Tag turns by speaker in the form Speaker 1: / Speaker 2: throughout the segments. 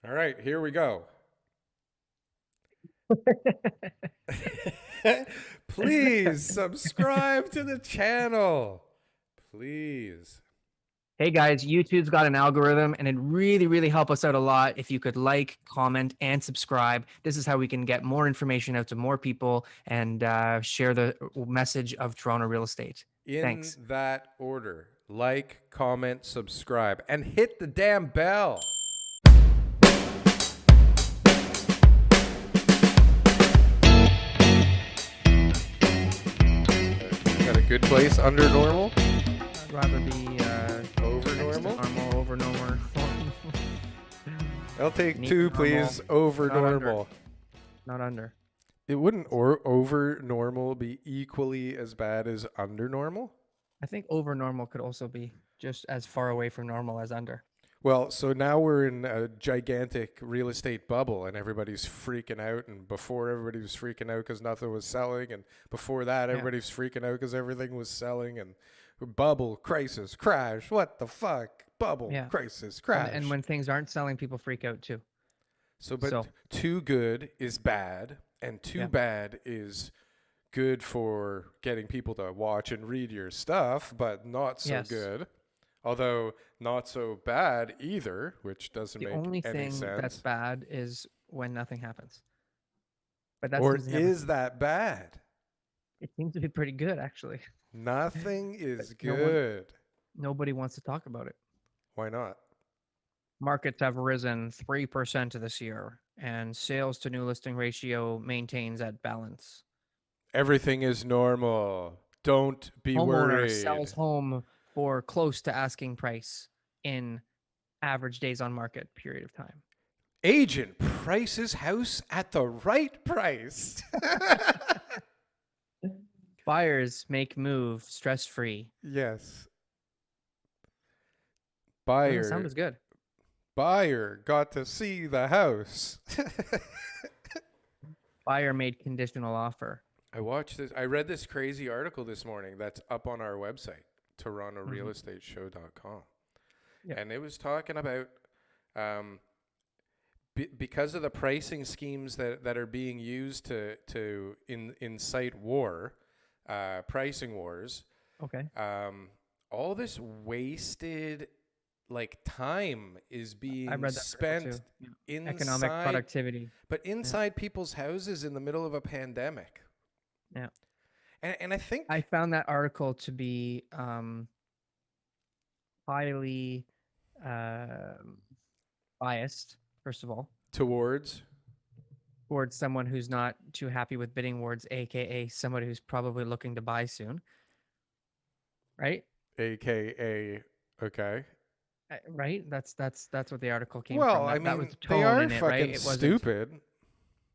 Speaker 1: All right, here we go. Please subscribe to the channel. Please.
Speaker 2: Hey guys, YouTube's got an algorithm and it really help us out a lot if you could like, comment, and subscribe. This is how we can get more information out to more people and share the message of Toronto real estate.
Speaker 1: In
Speaker 2: Thanks.
Speaker 1: that order, like, comment, subscribe, and hit the damn bell. Got a good place under normal?
Speaker 2: I'd rather be
Speaker 1: Over
Speaker 2: next to
Speaker 1: normal?
Speaker 2: normal, over normal.
Speaker 1: I'll take
Speaker 2: Neat
Speaker 1: two,
Speaker 2: normal,
Speaker 1: please. Over
Speaker 2: not under,
Speaker 1: normal.
Speaker 2: not under.
Speaker 1: It wouldn't over normal be equally as bad as under normal?
Speaker 2: I think over normal could also be just as far away from normal as under.
Speaker 1: Well, so now we're in a gigantic real estate bubble and everybody's freaking out. And before everybody was freaking out because nothing was selling. And before that,
Speaker 2: Yeah.
Speaker 1: everybody was freaking out because everything was selling. And bubble, crisis, crash. What the fuck? Bubble,
Speaker 2: Yeah.
Speaker 1: crisis,
Speaker 2: And
Speaker 1: crash.
Speaker 2: when things aren't selling, people freak out too.
Speaker 1: So, but
Speaker 2: So,
Speaker 1: too good is bad. And too
Speaker 2: yeah.
Speaker 1: bad is good for getting people to watch and read your stuff, but not so
Speaker 2: Yes.
Speaker 1: good. Although not so bad either, which doesn't
Speaker 2: The
Speaker 1: make
Speaker 2: only
Speaker 1: any
Speaker 2: thing that's
Speaker 1: sense.
Speaker 2: bad is when nothing happens. But that
Speaker 1: Or
Speaker 2: seems to never
Speaker 1: is that bad?
Speaker 2: it seems to be pretty good actually.
Speaker 1: Nothing
Speaker 2: But
Speaker 1: is good.
Speaker 2: nobody wants to talk about it.
Speaker 1: Why not?
Speaker 2: Markets have risen 3% this year and sales to new listing ratio maintains at balance.
Speaker 1: Everything is normal. Don't be
Speaker 2: Homeowner sells
Speaker 1: worried.
Speaker 2: home for close to asking price in average days on market period of time.
Speaker 1: Agent prices house at the right price.
Speaker 2: Buyers make move stress free.
Speaker 1: Yes.
Speaker 2: Doesn't sound
Speaker 1: Buyer
Speaker 2: as good.
Speaker 1: buyer got to see the house.
Speaker 2: Buyer made conditional offer.
Speaker 1: I read this crazy article this morning that's up on our website,
Speaker 2: Mm-hmm.
Speaker 1: torontorealestateshow.com.
Speaker 2: Yep.
Speaker 1: And it was talking about um, because of the pricing schemes that are being used to incite war, pricing wars,
Speaker 2: Okay.
Speaker 1: all this wasted like time is
Speaker 2: I
Speaker 1: being
Speaker 2: read that article
Speaker 1: spent
Speaker 2: too. Yeah. Economic
Speaker 1: inside,
Speaker 2: productivity.
Speaker 1: but
Speaker 2: Yeah.
Speaker 1: inside people's houses in the middle of a pandemic.
Speaker 2: Yeah.
Speaker 1: And I
Speaker 2: I
Speaker 1: think
Speaker 2: found that article to be highly um, biased, first of all,
Speaker 1: towards
Speaker 2: towards someone who's not too happy with bidding wars, aka somebody who's probably looking to buy soon, right?
Speaker 1: AKA, okay.
Speaker 2: Right? That's what the article came from.
Speaker 1: Well, I
Speaker 2: That was
Speaker 1: mean,
Speaker 2: the
Speaker 1: they
Speaker 2: tone
Speaker 1: are
Speaker 2: in it, right?
Speaker 1: fucking
Speaker 2: It wasn't.
Speaker 1: stupid.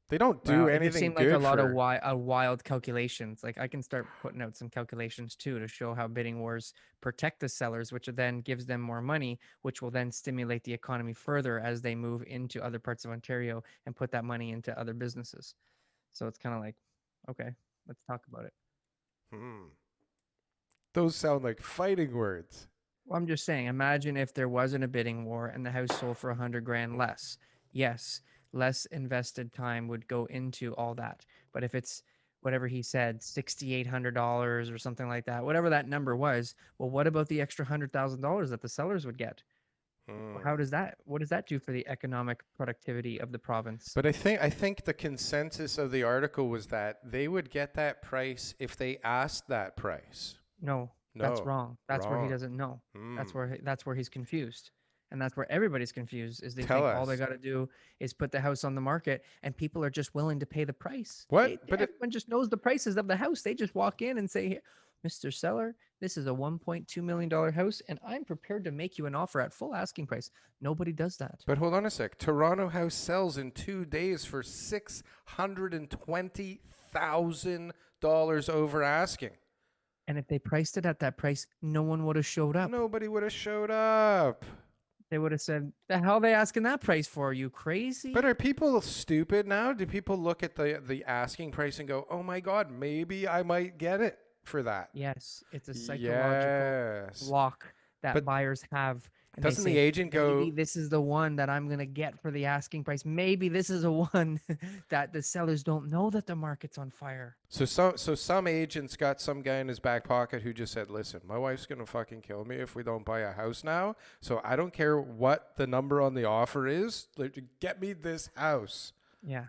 Speaker 1: They don't do
Speaker 2: Well, it just
Speaker 1: anything
Speaker 2: seemed like a
Speaker 1: good
Speaker 2: lot of
Speaker 1: for.
Speaker 2: wild calculations. Like I can start putting out some calculations too to show how bidding wars protect the sellers, which then gives them more money, which will then stimulate the economy further as they move into other parts of Ontario and put that money into other businesses. So it's kind of like, okay, let's talk about it.
Speaker 1: Hmm. Those sound like fighting words.
Speaker 2: Well, I'm just saying, imagine if there wasn't a bidding war and the house sold for 100 grand less. Yes, less invested time would go into all that. But if it's whatever he said, $6,800 or something like that, whatever that number was, well, what about the extra $100,000 that the sellers would get?
Speaker 1: Hmm.
Speaker 2: How does that? What does that do for the economic productivity of the province?
Speaker 1: But I think the consensus of the article was that they would get that price if they asked that price.
Speaker 2: No, that's
Speaker 1: No,
Speaker 2: wrong. That's where he
Speaker 1: wrong.
Speaker 2: doesn't know.
Speaker 1: Hmm.
Speaker 2: That's where he's confused. And that's where everybody's confused is they
Speaker 1: Tell
Speaker 2: think all they
Speaker 1: us
Speaker 2: got to do is put the house on the market and people are just willing to pay the price.
Speaker 1: what. But
Speaker 2: Everyone just knows the prices of the house. They just walk in and say, "Here, Mr. Seller, this is a $1.2 million house and I'm prepared to make you an offer at full asking price." Nobody does that.
Speaker 1: but hold on a sec. Toronto House sells in 2 days for $620,000 over asking.
Speaker 2: And if they priced it at that price, no one would have showed up.
Speaker 1: Nobody would have showed up.
Speaker 2: They would have said, "The hell are they asking that price for? Are you
Speaker 1: But
Speaker 2: crazy?"
Speaker 1: are people stupid now? Do people look at the asking price and go, "Oh my god, maybe I might get it for that"?
Speaker 2: Yes, it's a psychological
Speaker 1: Yes.
Speaker 2: block that
Speaker 1: But
Speaker 2: buyers have and they
Speaker 1: Doesn't the
Speaker 2: say,
Speaker 1: agent go?
Speaker 2: maybe this is the one that I'm going to get for the asking price. Maybe this is a one that the sellers don't know that the market's on fire.
Speaker 1: So some agent's got some guy in his back pocket who just said, "Listen, my wife's gonna fucking kill me if we don't buy a house now. So I don't care what the number on the offer is. Get me this house."
Speaker 2: Yeah.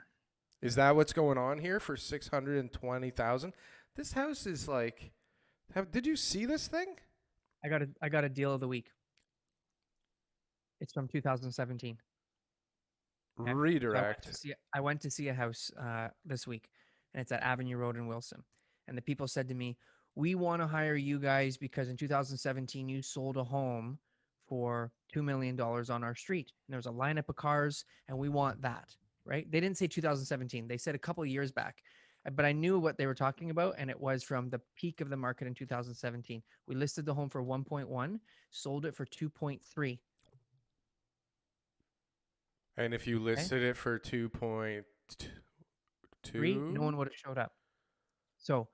Speaker 1: Is that what's going on here for 620,000? This house is like. Did you see this thing?
Speaker 2: I got a deal of the week. It's from 2017. Okay. So
Speaker 1: Redirect.
Speaker 2: I went to see a house this week, and it's at Avenue Road in Wilson. And the people said to me, "We want to hire you guys because in 2017 you sold a home for $2 million on our street, and there was a lineup of cars, and we want that." Right? They didn't say 2017. They said a couple of years back, but I knew what they were talking about, and it was from the peak of the market in 2017. We listed the home for 1.1, sold it for 2.3.
Speaker 1: And if you
Speaker 2: Okay,
Speaker 1: listed it for 2.2,
Speaker 2: three, no one would have showed up. So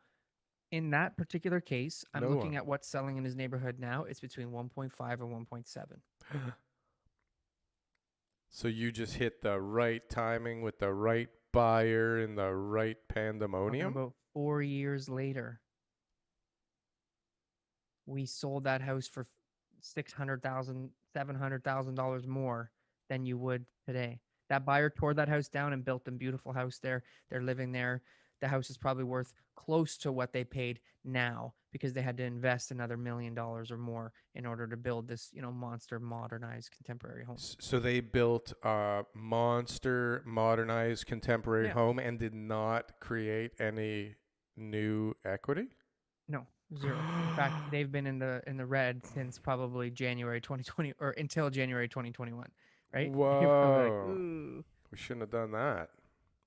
Speaker 2: in that particular case, I'm
Speaker 1: no
Speaker 2: looking
Speaker 1: one.
Speaker 2: at what's selling in his neighborhood now. It's between 1.5 and 1.7.
Speaker 1: So you just hit the right timing with the right buyer in the right
Speaker 2: Talking
Speaker 1: pandemonium.
Speaker 2: about 4 years later, we sold that house for $700,000 more than you would today. That buyer tore that house down and built a beautiful house there. They're living there. The house is probably worth close to what they paid now because they had to invest another $1 million or more in order to build this, monster modernized contemporary home.
Speaker 1: So they built a monster modernized contemporary
Speaker 2: Yeah.
Speaker 1: home and did not create any new equity?
Speaker 2: No, zero. In fact, they've been in the red since probably January 2020 or until January 2021, right? You're probably like,
Speaker 1: Whoa.
Speaker 2: ooh,
Speaker 1: We shouldn't have done that.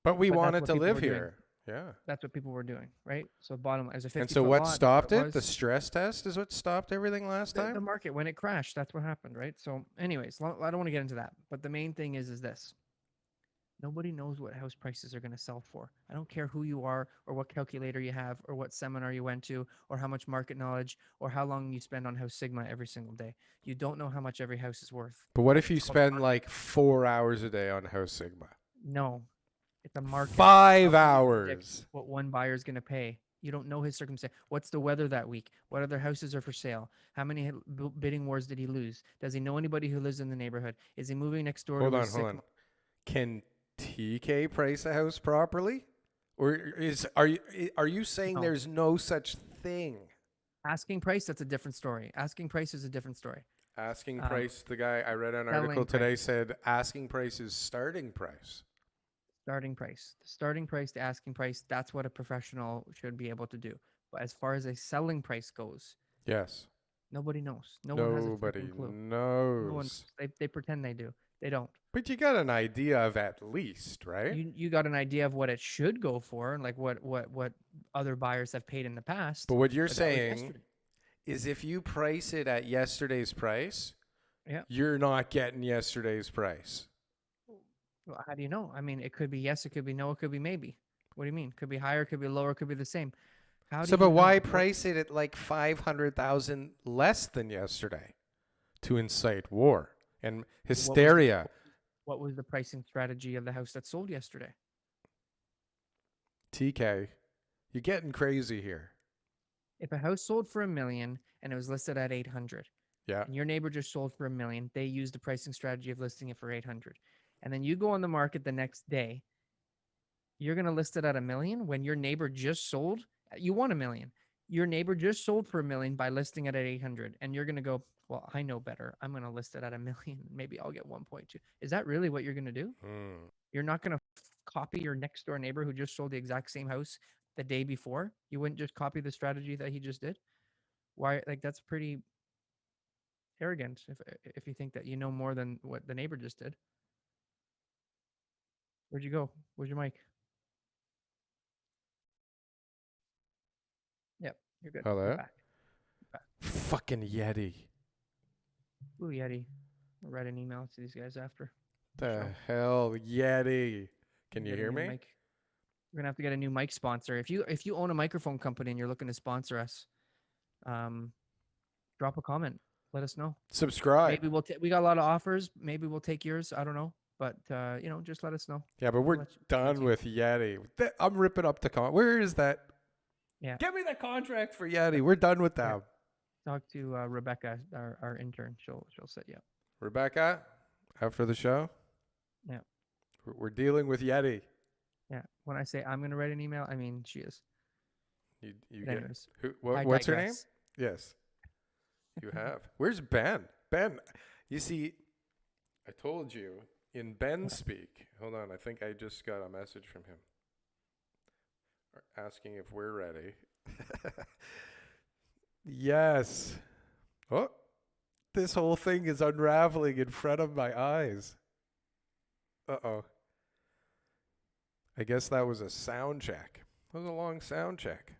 Speaker 1: But we
Speaker 2: but that's
Speaker 1: wanted
Speaker 2: what
Speaker 1: to
Speaker 2: people
Speaker 1: live
Speaker 2: were doing.
Speaker 1: here. Yeah.
Speaker 2: That's what people were doing, right? So bottom line, as a
Speaker 1: And
Speaker 2: 50
Speaker 1: so
Speaker 2: foot
Speaker 1: what
Speaker 2: lot, that's what
Speaker 1: stopped
Speaker 2: it
Speaker 1: it? The
Speaker 2: was.
Speaker 1: stress test is what stopped everything last
Speaker 2: The
Speaker 1: time?
Speaker 2: market when it crashed, that's what happened, right? So, anyways, I don't want to get into that, but the main thing is this: nobody knows what house prices are going to sell for. I don't care who you are or what calculator you have or what seminar you went to or how much market knowledge or how long you spend on House Sigma every single day. You don't know how much every house is worth.
Speaker 1: But what if you
Speaker 2: It's called
Speaker 1: spend
Speaker 2: market.
Speaker 1: like 4 hours a day on House Sigma?
Speaker 2: No, it's a market. How
Speaker 1: Five
Speaker 2: can you predict
Speaker 1: hours.
Speaker 2: what one buyer is going to pay? You don't know his circumstance. What's the weather that week? What other houses are for sale? How many bidding wars did he lose? Does he know anybody who lives in the neighborhood? Is he moving next door
Speaker 1: Hold
Speaker 2: to
Speaker 1: on,
Speaker 2: his
Speaker 1: hold
Speaker 2: sick
Speaker 1: on. Can TK price a house properly? Or are you saying
Speaker 2: no.
Speaker 1: there's no such thing?
Speaker 2: Asking price, that's a different story. Asking price is a different story.
Speaker 1: Asking
Speaker 2: Um,
Speaker 1: price, the guy I read an article
Speaker 2: Selling
Speaker 1: today
Speaker 2: price,
Speaker 1: said asking price is starting price.
Speaker 2: starting price. The starting price, the asking price, that's what a professional should be able to do. But as far as a selling price goes,
Speaker 1: Yes.
Speaker 2: nobody knows. No one has a freaking
Speaker 1: Nobody
Speaker 2: clue. No one
Speaker 1: knows.
Speaker 2: knows. They pretend they do. They don't.
Speaker 1: But you got an idea of at least, right?
Speaker 2: You got an idea of what it should go for, and like what other buyers have paid in the
Speaker 1: But
Speaker 2: past,
Speaker 1: what you're
Speaker 2: but that was
Speaker 1: saying
Speaker 2: yesterday.
Speaker 1: is if you price it at yesterday's price,
Speaker 2: Yeah.
Speaker 1: you're not getting yesterday's price.
Speaker 2: Well, how do you know? I mean, it could be yes, it could be no, it could be maybe. What do you mean? Could be higher, could be lower, could be the same. How do
Speaker 1: So, but
Speaker 2: you
Speaker 1: why
Speaker 2: know? What
Speaker 1: price it at like 500,000 less than yesterday to incite war and
Speaker 2: what was the
Speaker 1: hysteria?
Speaker 2: what was the pricing strategy of the house that sold yesterday?
Speaker 1: TK, you're getting crazy here.
Speaker 2: If a house sold for 1 million and it was listed at 800,
Speaker 1: Yeah.
Speaker 2: and your neighbor just sold for 1 million, they used the pricing strategy of listing it for 800. And then you go on the market the next day, you're going to list it at 1 million when your neighbor just sold. You want 1 million. Your neighbor just sold for 1 million by listing it at 800. And you're going to go, well, I know better. I'm going to list it at 1 million. Maybe I'll get 1.2. Is that really what you're going to do?
Speaker 1: Hmm.
Speaker 2: You're not going to copy your next door neighbor who just sold the exact same house the day before. You wouldn't just copy the strategy that he just did. Why? Like, that's pretty arrogant if you think that you know more than what the neighbor just did. Where'd you go? Where's your mic? Yep, you're good. You're
Speaker 1: Hello?
Speaker 2: back. Back.
Speaker 1: Fucking Yeti.
Speaker 2: Ooh, Yeti. I'll write an email to these guys after the
Speaker 1: The
Speaker 2: show.
Speaker 1: hell, Yeti. Can you
Speaker 2: Get a
Speaker 1: hear
Speaker 2: new
Speaker 1: me?
Speaker 2: mic. We're gonna have to get a new mic sponsor. If you own a microphone company and you're looking to sponsor us, um, drop a comment. let us know.
Speaker 1: Subscribe.
Speaker 2: Maybe we got a lot of offers. Maybe we'll take yours. I don't know. But, just let us know.
Speaker 1: Yeah, but we're done with Yeti. I'm ripping up the Where is that?
Speaker 2: Yeah.
Speaker 1: Give me the contract for Yeti. We're done with
Speaker 2: Yeah.
Speaker 1: them.
Speaker 2: Talk to Rebecca, our intern. She'll set you up.
Speaker 1: Rebecca, after the show?
Speaker 2: Yeah.
Speaker 1: We're dealing with Yeti.
Speaker 2: Yeah. When I say I'm going to write an email, I mean she is.
Speaker 1: You
Speaker 2: But
Speaker 1: get
Speaker 2: anyways,
Speaker 1: what's her name? Yes. You have. Where's Ben? Ben, you see, I told you in Ben speak. Hold on, I think I just got a message from him asking if we're ready. Yes. Oh, this whole thing is unraveling in front of my eyes. Uh-oh. I guess that was a sound check. That was a long sound check.